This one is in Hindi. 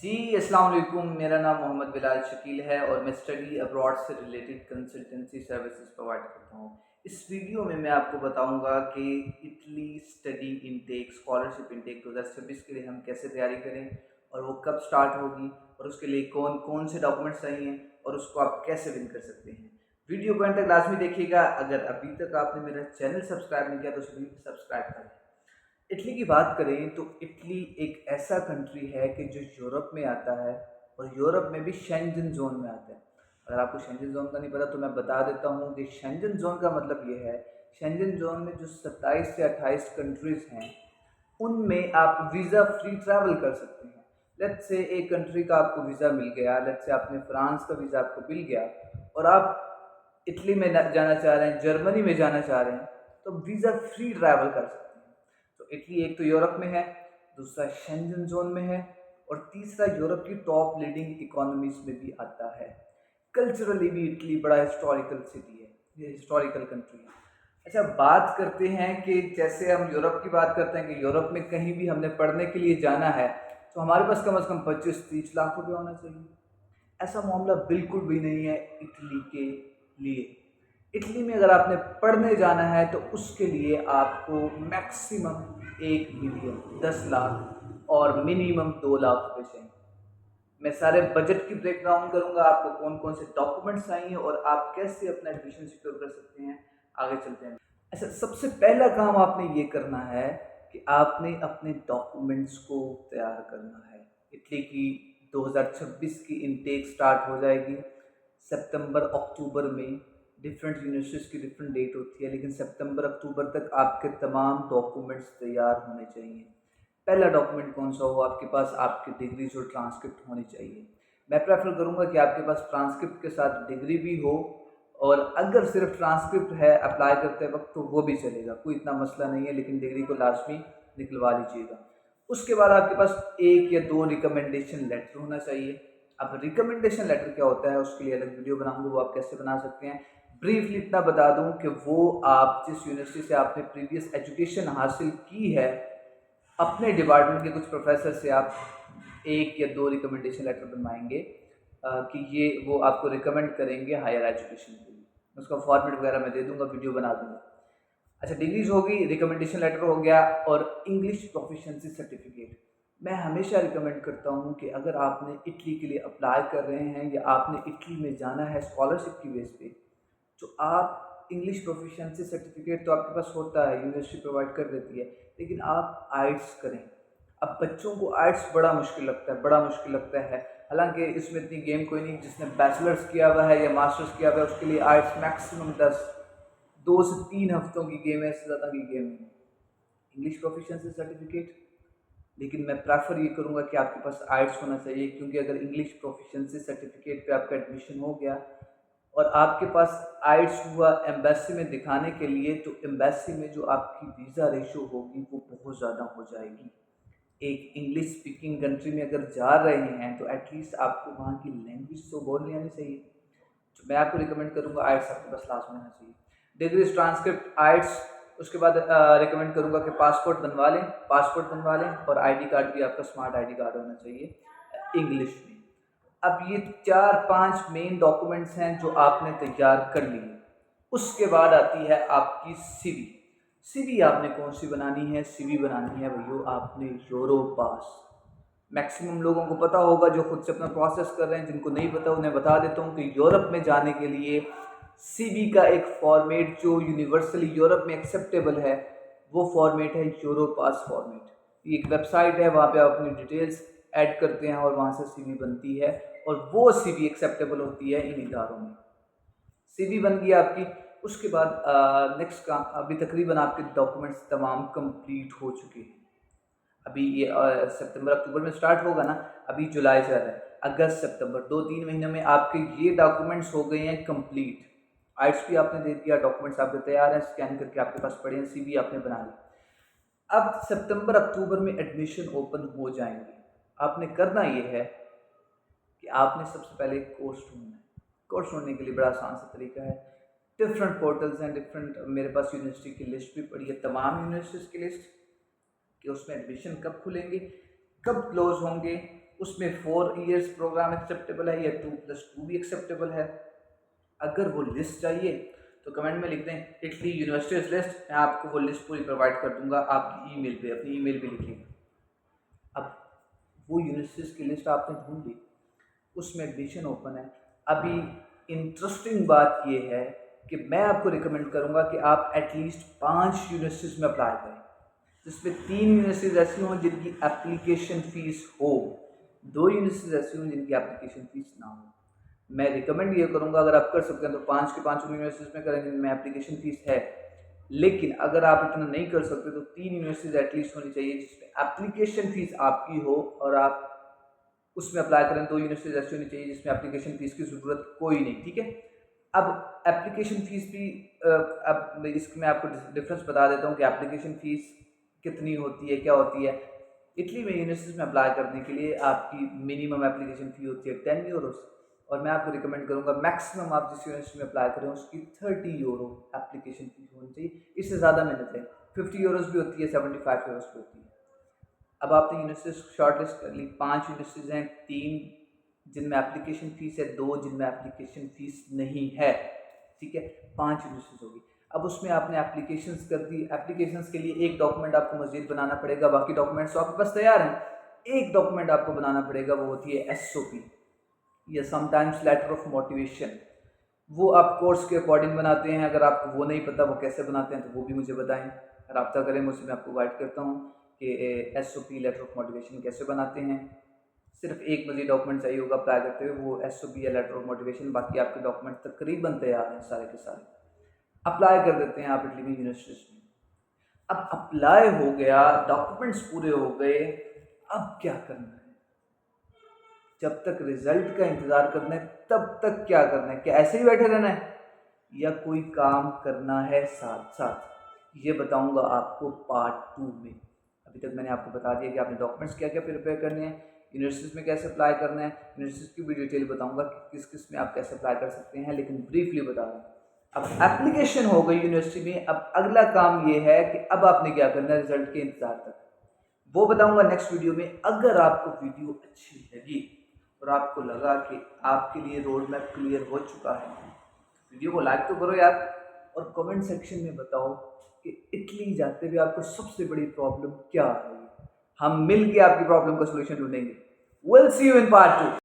जी, अस्सलाम वालेकुम। मेरा नाम मोहम्मद बिलाल शकील है और मैं स्टडी अब्रॉड से रिलेटेड कंसल्टेंसी सर्विसेज प्रोवाइड करता हूँ। इस वीडियो में मैं आपको बताऊँगा कि Italy study intake scholarship intake 2026 के लिए हम कैसे तैयारी करें और वो कब स्टार्ट होगी और उसके लिए कौन कौन से डॉक्यूमेंट्स चाहिए और उसको आप कैसे विन कर सकते हैं। वीडियो को अंत तक लाजमी देखिएगा। अगर अभी तक आपने मेरा चैनल सब्सक्राइब नहीं किया तो उसे भी सब्सक्राइब करें। इटली की बात करें तो इटली एक ऐसा कंट्री है कि जो यूरोप में आता है और यूरोप में भी शेंजन जोन में आता है। अगर आपको शेंजन जोन का नहीं पता तो मैं बता देता हूँ कि शेंजन जोन का मतलब ये है, शेंजन जोन में जो 27 से 28 कंट्रीज हैं उनमें आप वीज़ा फ्री ट्रैवल कर सकते हैं। लेट्स से एक कंट्री का आपको वीज़ा मिल गया, लेट्स से आपने फ्रांस का वीज़ा आपको मिल गया और आप इटली में जाना चाह रहे हैं, जर्मनी में जाना चाह रहे हैं, तो वीज़ा फ्री ट्रैवल कर सकते हैं। तो इटली एक तो यूरोप में है, दूसरा शेंजन जोन में है और तीसरा यूरोप की टॉप लीडिंग इकोनॉमीज में भी आता है। कल्चरली भी इटली बड़ा हिस्टोरिकल सिटी है, ये हिस्टोरिकल कंट्री है। अच्छा, बात करते हैं कि जैसे हम यूरोप की बात करते हैं कि यूरोप में कहीं भी हमने पढ़ने के लिए जाना है तो हमारे पास कम से कम 25-30 लाख रुपए होना चाहिए। ऐसा मामला बिल्कुल भी नहीं है इटली के लिए। इटली में अगर आपने पढ़ने जाना है तो उसके लिए आपको मैक्सिमम 1 मिलियन 10 लाख और मिनिमम 2 लाख रुपए चाहिए। मैं सारे बजट की ब्रेक डाउन करूंगा, आपको कौन कौन से डॉक्यूमेंट्स चाहिए और आप कैसे अपना एडमिशन सिक्योर कर सकते हैं। आगे चलते हैं। अच्छा, सबसे पहला काम आपने ये करना है कि आपने अपने डॉक्यूमेंट्स को तैयार करना है। इटली की 2026 की इनटेक स्टार्ट हो जाएगी सितंबर अक्टूबर में। डिफरेंट यूनिवर्सिटीज़ की डिफरेंट डेट होती है, लेकिन सितंबर अक्टूबर तक आपके तमाम डॉक्यूमेंट्स तैयार होने चाहिए। पहला डॉक्यूमेंट कौन सा हो आपके पास? आपकी डिग्रीज और ट्रांसक्रिप्ट होनी चाहिए। मैं प्रेफर करूंगा कि आपके पास ट्रांसक्रिप्ट के साथ डिग्री भी हो और अगर सिर्फ ट्रांसक्रिप्ट है अप्लाई करते वक्त तो वो भी चलेगा, कोई इतना मसला नहीं है, लेकिन डिग्री को लाजमी निकलवा लीजिएगा। उसके बाद आपके पास 1 या 2 रिकमेंडेशन लेटर होना चाहिए। अब रिकमेंडेशन लेटर क्या होता है उसके लिए अलग वीडियो बनाऊंगा, वो आप कैसे बना सकते हैं। ब्रीफली इतना बता दूं कि वो आप जिस यूनिवर्सिटी से आपने प्रीवियस एजुकेशन हासिल की है, अपने डिपार्टमेंट के कुछ प्रोफेसर से आप 1 या 2 रिकमेंडेशन लेटर बनवाएंगे कि ये वो आपको रिकमेंड करेंगे हायर एजुकेशन के लिए। उसका फॉर्मेट वगैरह मैं दे दूंगा, वीडियो बना दूंगा। अच्छा, डिग्रीज होगी, रिकमेंडेशन लेटर हो गया और इंग्लिश प्रोफिशिएंसी सर्टिफिकेट। मैं हमेशा रिकमेंड करता हूँ कि अगर आपने इटली के लिए अप्लाई कर रहे हैं या आपने इटली में जाना है स्कॉलरशिप की बेस पे, तो आप इंग्लिश प्रोफिशिएंसी सर्टिफिकेट तो आपके पास होता है, यूनिवर्सिटी प्रोवाइड कर देती है, लेकिन आप आइट्स करें। अब बच्चों को आइट्स बड़ा मुश्किल लगता है, बड़ा मुश्किल लगता है। हालांकि इसमें इतनी गेम कोई नहीं, जिसने बैचलर्स किया हुआ है या मास्टर्स किया हुआ है उसके लिए आइट्स मैक्सिमम 2 से 3 हफ्तों की गेम है, इससे ज़्यादा की गेम नहीं। इंग्लिश प्रोफिशिएंसी सर्टिफिकेट, लेकिन मैं प्रेफर ये करूँगा कि आपके पास आइट्स होना चाहिए, क्योंकि अगर इंग्लिश प्रोफिशिएंसी सर्टिफिकेट पे आपका एडमिशन हो गया और आपके पास आइट्स हुआ एम्बेसी में दिखाने के लिए, तो एम्बेसी में जो आपकी वीज़ा रेशो होगी वो बहुत ज़्यादा हो जाएगी। एक इंग्लिश स्पीकिंग कंट्री में अगर जा रहे हैं तो एटलीस्ट आपको वहाँ की लैंग्वेज तो बोलनी आनी चाहिए। तो मैं आपको रिकमेंड करूँगा आइट्स आपके पास लास्ट में होना चाहिए। Degrees, transcript, आइट्स। उसके बाद रिकमेंड करूँगा कि पासपोर्ट बनवा लें और आईडी कार्ड भी आपका स्मार्ट आईडी कार्ड होना चाहिए इंग्लिश में। अब ये 4-5 मेन डॉक्यूमेंट्स हैं जो आपने तैयार कर लिए। उसके बाद आती है आपकी सीवी। सीवी आपने कौन सी बनानी है? सीवी बनानी है भैया आपने यूरोपास। मैक्सिमम लोगों को पता होगा जो खुद से अपना प्रोसेस कर रहे हैं, जिनको नहीं पता उन्हें बता देता हूँ कि यूरोप में जाने के लिए सीवी का एक फॉर्मेट जो यूनिवर्सली यूरोप में एक्सेप्टेबल है वो फॉर्मेट है यूरोपास फॉर्मेट। ये एक वेबसाइट है, वहाँ पे आप अपनी डिटेल्स ऐड करते हैं और वहाँ से सीवी बनती है और वो सीवी एक्सेप्टेबल होती है इन इदारों में। सीवी बन गई आपकी। उसके बाद नेक्स्ट काम, अभी तकरीबन आपके डॉक्यूमेंट्स तमाम कंप्लीट हो चुके हैं। अभी ये सितंबर अक्टूबर में स्टार्ट होगा ना, अभी जुलाई चल रहा है, अगस्त सितंबर 2-3 महीनों में आपके ये डॉक्यूमेंट्स हो गए हैं कंप्लीट। आइट्स भी आपने दे दिया, डॉक्यूमेंट्स आपके तैयार हैं, स्कैन करके आपके पास पड़े हैं, सीवी आपने बना ली। अब सितंबर अक्टूबर में एडमिशन ओपन हो जाएंगे। आपने करना ये है कि आपने सबसे पहले एक कोर्स ढूंढना है। कोर्स ढूंढने के लिए बड़ा आसान सा तरीका है। डिफरेंट पोर्टल्स हैं, डिफरेंट, मेरे पास यूनिवर्सिटी की लिस्ट भी पड़ी है, तमाम यूनिवर्सिटीज़ की लिस्ट कि उसमें एडमिशन कब खुलेंगे, कब क्लोज होंगे, उसमें 4 इयर्स प्रोग्राम एक्सेप्टेबल है या 2+2 भी एक्सेप्टेबल है। अगर वो लिस्ट चाहिए तो कमेंट में लिख दें इटली यूनिवर्सिटीज लिस्ट, मैं आपको वो लिस्ट पूरी प्रोवाइड कर दूंगा आपकी ईमेल पे, अपनी ईमेल पे लिखिएगा। अब वो यूनिवर्सिटीज़ की लिस्ट आपने ढूंढ ली, उसमें एडमिशन ओपन है। अभी इंटरेस्टिंग बात ये है कि मैं आपको रिकमेंड करूंगा कि आप एटलीस्ट 5 यूनिवर्सिटीज़ में अप्लाई करें, जिसमें 3 यूनिवर्सिटीज़ ऐसी हों जिनकी एप्लीकेशन फ़ीस हो, 2 यूनिवर्सिटीज़ ऐसी हों जिनकी एप्लीकेशन फ़ीस ना हो। मैं रिकमेंड ये करूंगा अगर आप कर सकते हैं तो 5 के 5 यूनिवर्सिटीज़ में करें जिनमें एप्लीकेशन फ़ीस है, लेकिन अगर आप इतना नहीं कर सकते तो 3 यूनिवर्सिटीज़ एटलीस्ट होनी चाहिए जिसमें एप्लीकेशन फ़ीस आपकी हो और आप उसमें अप्लाई करें। 2 यूनिवर्सिटीज़ ऐसी होनी चाहिए जिसमें एप्लीकेशन फ़ीस की ज़रूरत कोई नहीं, ठीक है। अब एप्लीकेशन फ़ीस भी अब इसमें आपको डिफरेंस बता देता हूँ कि एप्लीकेशन फ़ीस कितनी होती है, क्या होती है। इटली में यूनिवर्सिटीज़ में अप्लाई करने के लिए आपकी मिनिमम एप्लीकेशन फ़ी होती है 10 यूरोज़, और मैं आपको रिकमेंड करूँगा मैक्सिमम आप जिस यूनिवर्सिटी में अप्लाई करें उसकी 30 यूरो एप्लीकेशन फ़ीस होनी चाहिए। इससे ज़्यादा मेहनत है, 50 यूरोज़ भी होती है, 75 यूरोज़ भी होती है। अब आपने यूनिवर्सिटीज़ शॉर्ट लिस्ट कर ली, 5 यूनिवर्सिटीज़ हैं, 3 जिनमें एप्लीकेशन फ़ीस है, 2 जिनमें एप्लीकेशन फ़ीस नहीं है, ठीक है, 5 यूनिवर्सिटीज़ होगी। अब उसमें आपने एप्लीकेशंस कर दी, एप्लीकेशंस के लिए एक डॉक्यूमेंट आपको मज़ीद बनाना पड़ेगा, बाकी डॉक्यूमेंट्स तो आपके पास तैयार हैं। एक डॉक्यूमेंट आपको बनाना पड़ेगा, वो होती है SOP या समटाइम्स लेटर ऑफ मोटिवेशन। वो आप कोर्स के अकॉर्डिंग बनाते हैं, अगर आपको वो नहीं पता वो कैसे बनाते हैं तो वो भी मुझे बताएं, रब्ता करें मुझसे, मैं आपको गाइड करता हूँ कि SOP लेटर ऑफ मोटिवेशन कैसे बनाते हैं। सिर्फ एक मज़ीद डॉक्यूमेंट चाहिए होगा अप्लाई करते हुए, वो SOP या लेटर ऑफ मोटिवेशन, बाकी आपके डॉक्यूमेंट तकरीबन तैयार हैं सारे के सारे। अप्लाई कर देते हैं आप इटली यूनिवर्सिटीज़ में। अब अप्लाई हो गया, डॉक्यूमेंट्स पूरे हो गए, अब क्या करना है? जब तक रिजल्ट का इंतज़ार करना है तब तक क्या करना है? क्या ऐसे ही बैठे रहना है या कोई काम करना है साथ साथ? ये बताऊंगा आपको पार्ट 2 में। अभी तक मैंने आपको बता दिया कि आपने डॉक्यूमेंट्स क्या क्या प्रिपेयर करने हैं, यूनिवर्सिटीज़ में कैसे अप्लाई करना है, यूनिवर्सिटीज़ की भी डिटेल बताऊंगा कि किस किस में आप कैसे अप्लाई कर सकते हैं, लेकिन ब्रीफली बता रहा हूँ। अब एप्लीकेशन हो गई यूनिवर्सिटी में, अब अगला काम ये है कि अब आपने क्या करना है रिजल्ट के इंतज़ार तक, वो बताऊंगा नेक्स्ट वीडियो में। अगर आपको वीडियो अच्छी लगी और आपको लगा कि आपके लिए रोड मैप क्लियर हो चुका है, वीडियो को लाइक तो करो यार, और कमेंट सेक्शन में बताओ कि इटली जाते हुए आपको सबसे बड़ी प्रॉब्लम क्या आ रही है। हम मिल के आपकी प्रॉब्लम का सोल्यूशन ढूंढेंगे। Will see you in part 2।